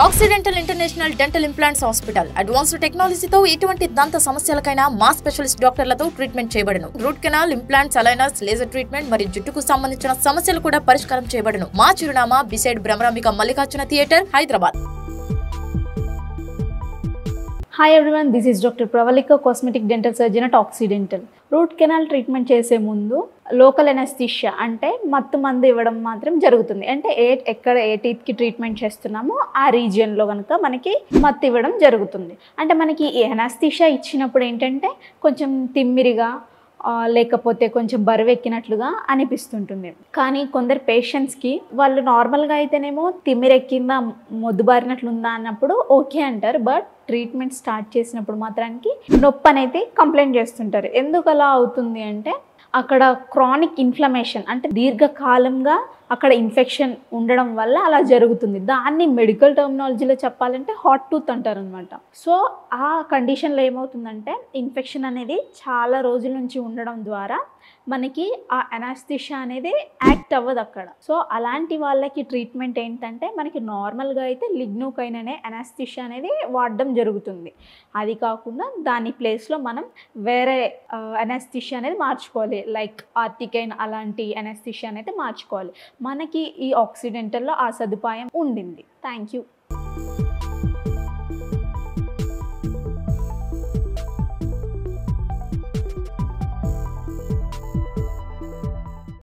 Accidental international dental implants hospital advanced టెక్నాలజీతో ఎటువంటి దంత సమస్యలకైనా మా స్పెషలిస్ట్ డాక్టర్లతో ట్రీట్మెంట్ చేయబడును. Root canal, implants, aligners, laser treatment మరియు జుట్టుకు సంబంధించిన సమస్యలు కూడా పరిష్కారం చేయబడును. మా చిరునామా beside Bhramarambika Mallikarjuna theatre, Hyderabad. Hi everyone, this is Dr. Pravalika, cosmetic dental surgeon at Occidental. Root canal treatment చేసే ముందు లోకల్ ఎనస్థీషియా అంటే మత్తు మందు ఇవ్వడం మాత్రం జరుగుతుంది. అంటే ఎక్కడ ఏ టీత్కి ట్రీట్మెంట్ చేస్తున్నామో ఆ రీజియన్లో కనుక మనకి మత్తు ఇవ్వడం జరుగుతుంది. అంటే మనకి ఈ ఎనస్థీషియా ఇచ్చినప్పుడు ఏంటంటే కొంచెం తిమ్మిరిగా లేకపోతే కొంచెం బరువెక్కినట్లుగా అనిపిస్తుంటుంది. కానీ కొందరు పేషెంట్స్కి వాళ్ళు నార్మల్గా అయితేనేమో తిమ్మిరెక్కిందా, మొద్దుబారినట్లుందా అన్నప్పుడు ఓకే అంటారు. బట్ ట్రీట్మెంట్ స్టార్ట్ చేసినప్పుడు మాత్రానికి నొప్పి అనేది కంప్లైంట్ చేస్తుంటారు. ఎందుకు అలా అవుతుంది అంటే అక్కడ క్రానిక్ ఇన్ఫ్లమేషన్ అంటే దీర్ఘకాలంగా అక్కడ ఇన్ఫెక్షన్ ఉండడం వల్ల అలా జరుగుతుంది. దాన్ని మెడికల్ టర్మినాలజీలో చెప్పాలంటే హాట్ టూత్ అంటారు అనమాట. సో ఆ కండిషన్లో ఏమవుతుందంటే ఇన్ఫెక్షన్ అనేది చాలా రోజుల నుంచి ఉండడం ద్వారా మనకి ఆ ఎనాస్థీషియా అనేది యాక్ట్ అవ్వదు అక్కడ. సో అలాంటి వాళ్ళకి ట్రీట్మెంట్ ఏంటంటే మనకి నార్మల్గా అయితే లిగ్నోకైన్ అనే ఎనాస్థీషియా అనేది వాడడం జరుగుతుంది. అది కాకుండా దాని ప్లేస్లో మనం వేరే ఎనాస్థీషియా అనేది మార్చుకోవాలి. లైక్ ఆర్టికైన్ అలాంటి ఎనాస్థీషియా అనేది మార్చుకోవాలి. మనకి ఈ ఆక్సిడెంటల్లో ఆ సదుపాయం ఉండింది. Thank you.